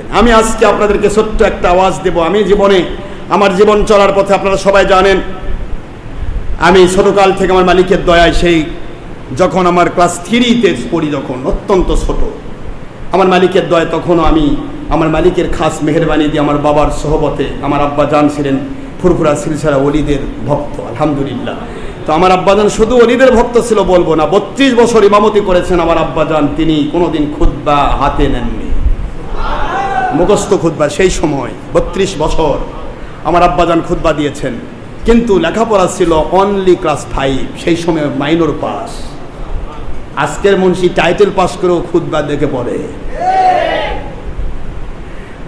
থাকতেন। আমি আজকে আপনাদেরকে ছোট্ট একটা আওয়াজ দেব। আমি জীবনে আমার জীবন চলার পথে আপনারা সবাই জানেন, আমি ছোটকাল থেকে আমার মালিকের দয়ায়, সেই যখন আমার ক্লাস 3-তে পড়ি, যখন অত্যন্ত ছোট, আমার মালিকের দয়ায় তখনও আমি আমার মালিকের খাস মেহেরবানি দিয়ে আমার বাবার সহবতে, আমার আব্বা জান ছিলেন ফুরফুরা সিলসিলা ওলিদের ভক্ত, আলহামদুলিল্লাহ। তো আমার আব্বাজান শুধু ওলিদের ভক্ত ছিল বলবো না, 32 বছর ইমামতি করেছেন আমার আব্বাজান। তিনি কোনোদিন খুতবা হাতে নেননি, মুখস্থ খুতবা। সেই সময় 32 বছর আমার আব্বাজান খুতবা দিয়েছেন, কিন্তু লেখাপড়া ছিল অনলি ক্লাস 5, সেই সময় মাইনর পাস। আজকের মুন্সি টাইটেল পাস করেও খুতবা দেখে পড়ে।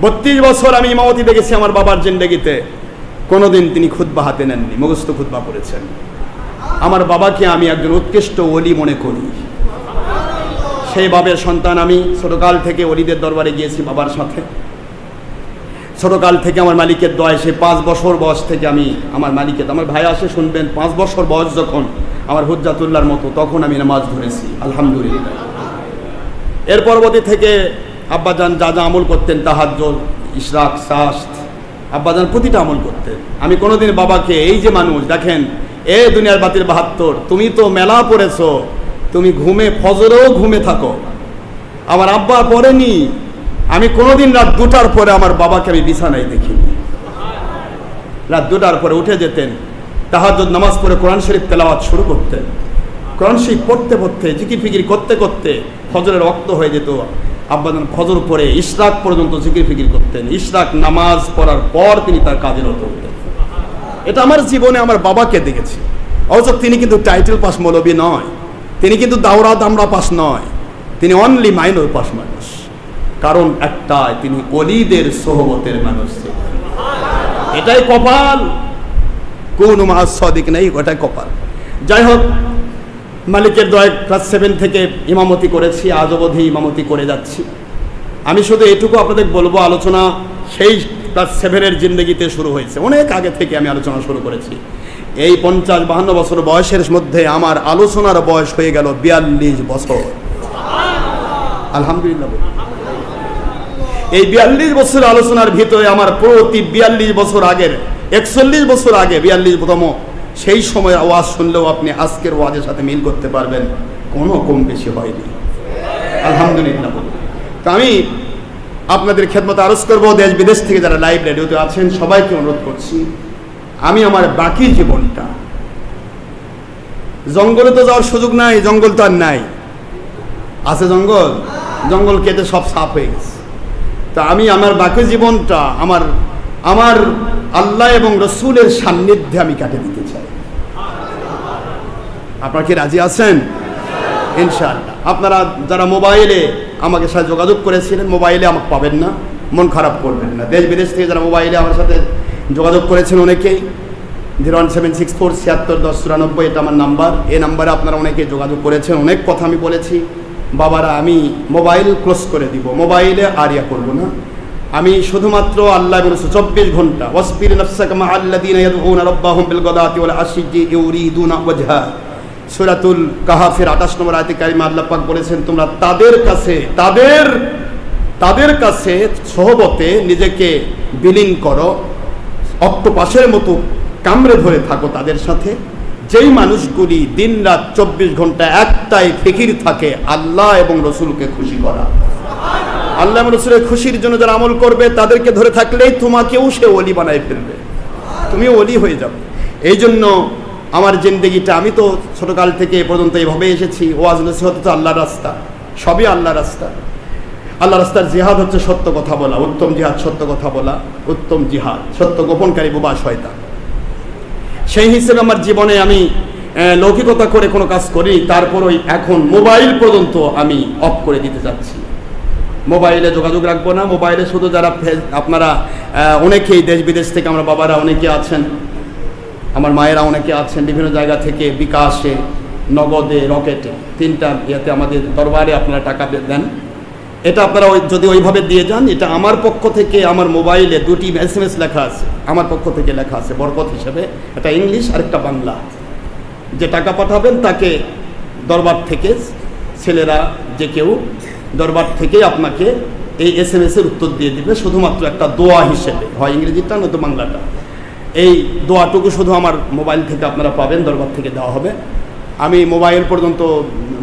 32 বছর আমি ইমামতি দেখেছি আমার বাবার জিন্দেগিতে, কোনোদিন তিনি খুতবা হাতে নেননি, মুখস্থ খুতবা পড়েছেন। আমার বাবাকে আমি একজন উৎকৃষ্ট ওলি মনে করি। সেই বাবের সন্তান আমি। ছোটকাল থেকে ওলিদের দরবারে গিয়েছি বাবার সাথে। ছোটকাল থেকে আমার মালিকের দয়ায়, সে 5 বছর বয়স থেকে আমি আমার মালিকের, আমার ভাই আসে শুনবেন, 5 বছর বয়স যখন আমার হুজ্জাতুল্লাহর মতো, তখন আমি নামাজ ধরেছি, আলহামদুলিল্লাহ। এর পরবর্তী থেকে আব্বাজান যা যা আমল করতেন, তাহাজ্জুদ, ইশরাক, সাস্ত, আব্বাজান প্রতিটা আমল করতেন। আমি কোনোদিন বাবাকে, এই যে মানুষ দেখেন, এ দুনিয়ার বাতির 72, তুমি তো মেলা পড়েছো, তুমি ঘুমে ফজরেও ঘুমে থাকো, আমার আব্বা পড়েনি। আমি কোনোদিন রাত 2টার পরে আমার বাবাকে আমি বিছানায় দেখিনি। রাত 2টার পরে উঠে যেতেন, তাহাজ্জুদ নামাজ পড়ে কোরআন শরীফ তেলাওয়াত শুরু করতেন। কোরআন শরীফ পড়তে পড়তে, জিকির ফিকির করতে করতে ফজরের ওয়াক্ত হয়ে যেত। আব্বাজান ফজর পড়ে ইশরাক পর্যন্ত জিকির ফিকির করতেন। ইশরাক নামাজ পড়ার পর তিনি তার কাজে রত হতেন। এটা আমার জীবনে আমার বাবাকে দেখেছি। অথচ তিনি কিন্তু টাইটেল পাস মৌলবী নয়, তিনি কিন্তু দাওরা দামরা পাস নয়, তিনি অনলি মাইনর পাস মানুষ। কারণ একটাই, তিনি ওলিদের সোহবতের মানুষ ছিলেন। এটাই কপাল, কোন মাস সদিক নেই, ওটাই কপাল। যাই হোক, মালিকের দয়ায় ক্লাস 7 থেকে ইমামতি করেছি, আজ অবধি ইমামতি করে যাচ্ছি। আমি শুধু এটুকু আপনাদের বলবো, আলোচনা সেই ক্লাস 7-এর জিন্দগিতে শুরু হয়েছে, অনেক আগে থেকে আমি আলোচনা শুরু করেছি। এই 50-52 বছর বয়সের মধ্যে আমার আলোচনার বয়স হয়ে গেল 42 বছর, আলহামদুলিল্লাহ। এই 42 বছর আলোচনার ভিতরে আমার প্রতি 42 বছর আগের, 41 বছর আগে 42তম সেই সময়ের আওয়াজ শুনলেও আপনি আজকের ওয়াজের সাথে মিল করতে পারবেন, কোনো কম বেশি হয়নি, আলহামদুলিল্লাহ। তো আমি আপনাদের খেদমতে আরজ করবো, দেশ বিদেশ থেকে যারা লাইভ রেডিওতে আছেন সবাইকে অনুরোধ করছি, আমি আমার বাকি জীবনটা, জঙ্গলে তো যাওয়ার সুযোগ নাই, জঙ্গল তো আর নাই, আছে জঙ্গল, জঙ্গল কেটে সব সাফ হয়ে গেছে। তা আমি আমার বাকি জীবনটা আমার আল্লাহ এবং রসুলের সান্নিধ্যে আমি কাটে দিতে চাই। আপনারা কি রাজি আছেন? ইনশাআল্লাহ। আপনারা যারা মোবাইলে আমাকে সাথে যোগাযোগ করেছিলেন, মোবাইলে আমাকে পাবেন না, মন খারাপ করবেন না। দেশ বিদেশ থেকে যারা মোবাইলে আমার সাথে যোগাযোগ করেছেন অনেকেই, 01764761094 এটা আমার নাম্বার। এই নাম্বারে আপনারা অনেকেই যোগাযোগ করেছেন, অনেক কথা আমি বলেছি। বাবারা, আমি মোবাইল ক্লোজ করে দিব, মোবাইলে আর ইয়া করবো না। আমি শুধুমাত্র আল্লাহ এবং 24 ঘন্টা ওয়াসবির নাফসাকা মা আল্লাযীনা ইয়াদউনা রাব্বাহুম বিল গাদাতি ওয়াল আশিয়্যি ইউরিদুনা ওয়াজহা, সূরাতুল কাহাফের 28 নম্বর আয়াতে কারিমা আল্লাহ পাক বলেছেন, তোমরা তাদের কাছে সহবতে নিজেকে বিলীন করো, অক্টোপাসের মতো কামড়ে ধরে থাকো তাদের সাথে, যেই মানুষগুলি দিন রাত 24 ঘন্টা একটাই ফিকির থাকে আল্লাহ এবং রসুলকে খুশি করা। আল্লাহ এবং রসুলের খুশির জন্য যারা আমল করবে তাদেরকে ধরে থাকলেই তোমাকেও সে ওলি বানায় ফেলবে, তুমিও ওলি হয়ে যাবে। এই জন্য আমার জিন্দগিটা, আমি তো ছোটকাল থেকে এ পর্যন্ত এইভাবে এসেছি। ওয়াজ নসিহত তো আল্লাহর রাস্তা, সবই আল্লাহর রাস্তা। আল্লাহ রাস্তার জিহাদ হচ্ছে সত্য কথা বলা, উত্তম জিহাদ সত্য কথা বলা, উত্তম জিহাদ সত্য গোপনকারী বোবা শয়তান। সেই হিসেবে আমার জীবনে আমি লৌকিকতা করে কোনো কাজ করি, তারপরই এখন মোবাইল পর্যন্ত আমি অফ করে দিতে চাচ্ছি। মোবাইলে যোগাযোগ রাখবো না। মোবাইলে শুধু যারা আপনারা অনেকেই দেশ বিদেশ থেকে, আমরা বাবারা অনেকে আছেন, আমার মায়েরা অনেকে আছেন, বিভিন্ন জায়গা থেকে বিকাশে, নগদে, রকেটে, 3টা ইয়েতে আমাদের দরবারে আপনারা টাকা দেন। এটা আপনারা যদি ওইভাবে দিয়ে যান, এটা আমার পক্ষ থেকে, আমার মোবাইলে 2টি SMS লেখা আছে, আমার পক্ষ থেকে লেখা আছে বরকত হিসেবে, একটা ইংলিশ আর একটা বাংলা। যে টাকা পাঠাবেন তাকে দরবার থেকে, ছেলেরা যে কেউ দরবার থেকে আপনাকে এই SMS এর উত্তর দিয়ে দিবে, শুধুমাত্র একটা দোয়া হিসেবে, হয় ইংরেজিটা নয়তো বাংলাটা। এই দোয়াটুকু শুধু আমার মোবাইল থেকে আপনারা পাবেন, দরবার থেকে দেওয়া হবে। আমি মোবাইল পর্যন্ত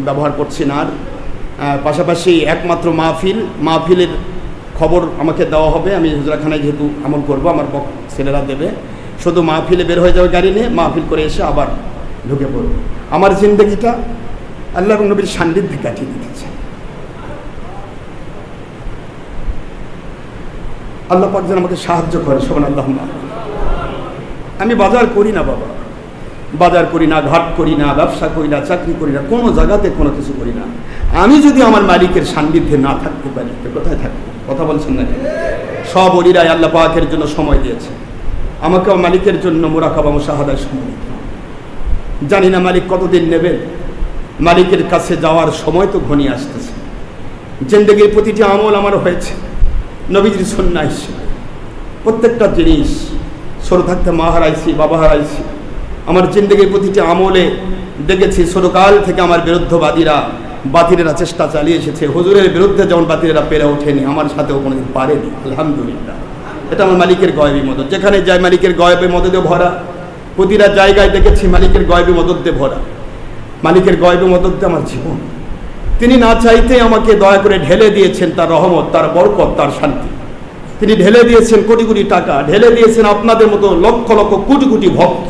ব্যবহার করছি না। আর পাশাপাশি একমাত্র মাহফিলের খবর আমাকে দেওয়া হবে। আমি হুজরাখানায় যেহেতু আমল করবো, আমার ছেলেরা দেবে। শুধু মাহফিলে বের হয়ে যাবে গাড়ি নিয়ে, মাহফিল করে এসে আবার ঢুকে পড়বে। আমার জিন্দগিটা আল্লাহ এবং নবীর সান্নিধ্যে কাটিয়ে দিতেছে। আল্লাহ পাক যেন আমাকে সাহায্য করে। সুবহানাল্লাহ। আমি বাজার করি না বাবা, বাজার করি না, ঘাট করি না, ব্যবসা করি না, চাকরি করি না, কোনো জায়গাতে কোনো কিছু করি না। আমি যদি আমার মালিকের সান্নিধ্যে না থাকতে পারি তো কোথায় থাকবো? কথা বলছেন না? সব ওলিরাই আল্লাহ পাকের জন্য সময় দিয়েছে, আমাকেও মালিকের জন্য মুরাকাবা মুশাহাদায় সময় দিতে। জানি না মালিক কতদিন নেবেন। মালিকের কাছে যাওয়ার সময় তো ঘনিয়ে আসতেছে। জিন্দেগির প্রতিটি আমল আমার হয়েছে নবীজির সুন্নাহ হিসেবে। প্রত্যেকটা জিনিস, ছোট থাকতে মা হারাইছি, বাবা হারাইছি। আমার জিন্দেগির প্রতিটি আমলে দেখেছি ছোটকাল থেকে আমার বিরুদ্ধবাদীরা, বাতিলেরা চেষ্টা চালিয়ে এসেছে। হুজুরের বিরুদ্ধে যেমন বাতিলেরা পেরে ওঠেনি, আমার সাথেও কোনোদিন পারেনি। আলহামদুলিল্লাহ, এটা আমার মালিকের গয়েবী মদদ। যেখানে যাই মালিকের গয়েবী মদদে ভরা। প্রতিটা জায়গায় দেখেছি মালিকের গয়েবী মদদে ভরা। মালিকের গয়েবী মদদে আমার জীবন। তিনি না চাইতে আমাকে দয়া করে ঢেলে দিয়েছেন তার রহমত, তার বরকত, তার শান্তি। তিনি ঢেলে দিয়েছেন কোটি কোটি টাকা, ঢেলে দিয়েছেন আপনাদের মতো লক্ষ লক্ষ কোটি কোটি ভক্ত।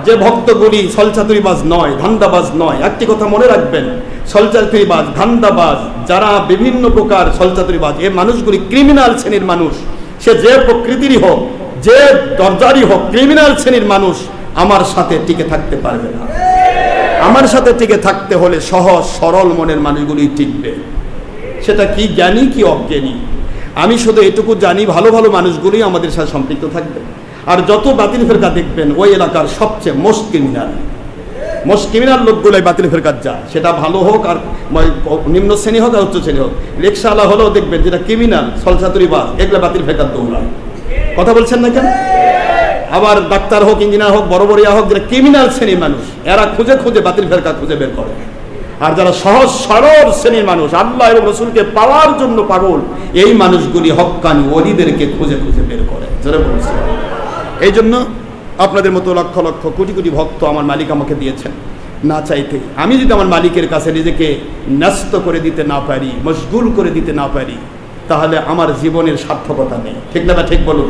যে ভক্তগুলি ছলচাতুরিবাজ নয়, ধান্দাবাজ নয়। একটি কথা মনে রাখবেন, ছলচাতুরিবাজ, ধান্দাবাজ, যারা বিভিন্ন প্রকার ছলচাতুরিবাজ, এই মানুষগুলি ক্রিমিনাল শ্রেণীর মানুষ। সে যে প্রকৃতিরই হোক, যে দরজারই হোক, ক্রিমিনাল শ্রেণীর মানুষ আমার সাথে টিকে থাকতে পারবে না। আমার সাথে টিকে থাকতে হলে সহজ সরল মনের মানুষগুলি টিকবে। সেটা কি জ্ঞানী কি অজ্ঞানী, আমি শুধু এটুকু জানি, ভালো ভালো মানুষগুলি আমাদের সাথে সম্পৃক্ত থাকবে। আর যত বাতিল ফেরকা দেখবেন ওই এলাকার সবচেয়ে মোস্ট ক্রিমিনাল লোকগুলোই বাতিল ফেরকার যায়। সেটা ভালো হোক আর নিম্ন শ্রেণী হোক আর উচ্চ শ্রেণী হোক। রিক্সাওয়ালা হলেও দেখবেন যেটা ক্রিমিনাল, ছলচাতুরিবাজ, এগুলো বাতিল ফেরকার দৌড়ায়। কথা বলছেন না কেন? আবার ডাক্তার হোক, ইঞ্জিনিয়ার হোক, বড় বড়িয়া হোক, যারা ক্রিমিনাল শ্রেণীর মানুষ, এরা খুঁজে খুঁজে বাতিল ফেরকা খুঁজে বের করে। আর যারা সহজ সরল শ্রেণীর মানুষ, আল্লাহ এবং রসুলকে পাওয়ার জন্য পাগল, এই মানুষগুলি হক্কানি ওলিদেরকে খুঁজে খুঁজে বের করে। যারা বলছে, এই জন্য আপনাদের মতো লক্ষ লক্ষ কোটি কোটি ভক্ত আমার মালিক আমাকে দিয়েছেন না চাইতে। আমি যদি আমার মালিকের কাছে নিজেকে ন্যস্ত করে দিতে না পারি, মশগুল করে দিতে না পারি, তাহলে আমার জীবনের সার্থকতা নেই। ঠিক না? ঠিক বলুন।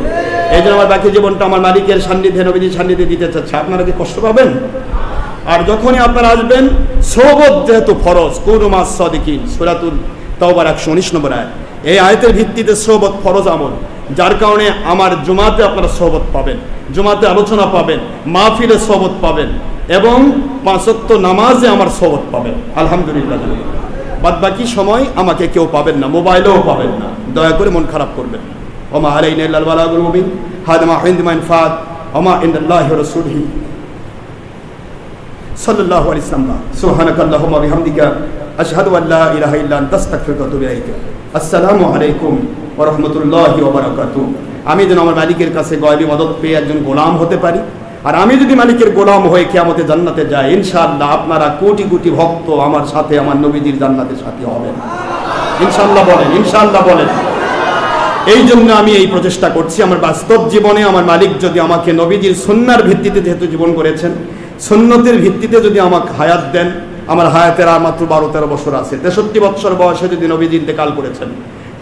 এই জন্য আমার বাকি জীবনটা আমার মালিকের সান্নিধ্যে, নবীজির সান্নিধ্যে দিতে চাচ্ছে। আপনারা কি কষ্ট পাবেন? আর যখনই আপনারা আসবেন, সোহবত যেহেতু ফরজ, কুনু মাস সাদিকিন, সূরাতুল তাওবার 119 নম্বর আয়াত। এই আয়াতের ভিত্তিতে সোহবত ফরজ আমল, যার কারণে আমার জুমাতে আপনারা সোহবত পাবেন, জুমাতে আলোচনা পাবেন, মাহফিলে সোহবত পাবেন, এবং 5 ওয়াক্ত নামাজে আমার সোহবত পাবেন। আলহামদুলিল্লাহ। বাদ বাকি সময় আমাকে কেউ পাবেন না, মোবাইলেও পাবেন না। দয়া করে মন খারাপ করবেন। ওমা আলাইনা ইল্লাল বালাগুল মুবিন, হাদা মা ইনদা মান ফাত, ওমা ইনদাল্লাহি ওয়া রাসূলিহি সাল্লাল্লাহু আলাইহি ওয়াসাল্লাম। সুবহানাকাল্লাহুম্মা ওয়া বিহামদিকা, আশহাদু আল লা ইলাহা ইল্লা আনতা, আস্তাগফিরুকা ওয়া আতুবু ইলাইক। আসসালামু আলাইকুম ওয়া রাহমাতুল্লাহি ওয়া বারাকাতুহু। আমি যেন আমার মালিকের কাছে গয়বী মদদ পেয়ে একজন গোলাম হতে পারি। আর আমি যদি মালিকের গোলাম হয়ে কিয়ামতে জান্নাতে যাই, ইনশাআল্লাহ আপনারা কোটি কোটি ভক্ত আমার সাথে আমার নবীজির জান্নাতের সাথী হবেন। ইনশাআল্লাহ বলেন, ইনশাআল্লাহ বলেন। এই জন্য আমি এই প্রচেষ্টা করছি। আমার বাস্তব জীবনে আমার মালিক যদি আমাকে নবীজির সুন্নাহর ভিত্তিতে যেহেতু জীবন করেছেন, সুন্নতের ভিত্তিতে যদি আমাকে হায়াত দেন, আমার হায়াতের আর মাত্র 12-13 বছর আছে। 63 বছর বয়সে যদি নবীজি ইন্তেকাল করেছেন,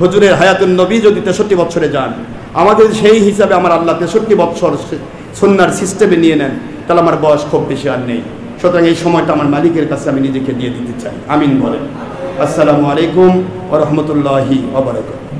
হুজুরের হায়াতুন নবী যদি 63 বছরে যান, আমাদের সেই হিসাবে আমার আল্লাহ 63 বছর সুন্নাহর সিস্টেমে নিয়ে নেন, তাহলে আমার বয়স খুব বেশি আর নেই। সুতরাং এই সময়টা আমার মালিকের কাছে আমি নিজেকে দিয়ে দিতে চাই। আমিন বলেন। আসসালামু আলাইকুম ওয়া রাহমাতুল্লাহি ওয়া বারাকাতুহু।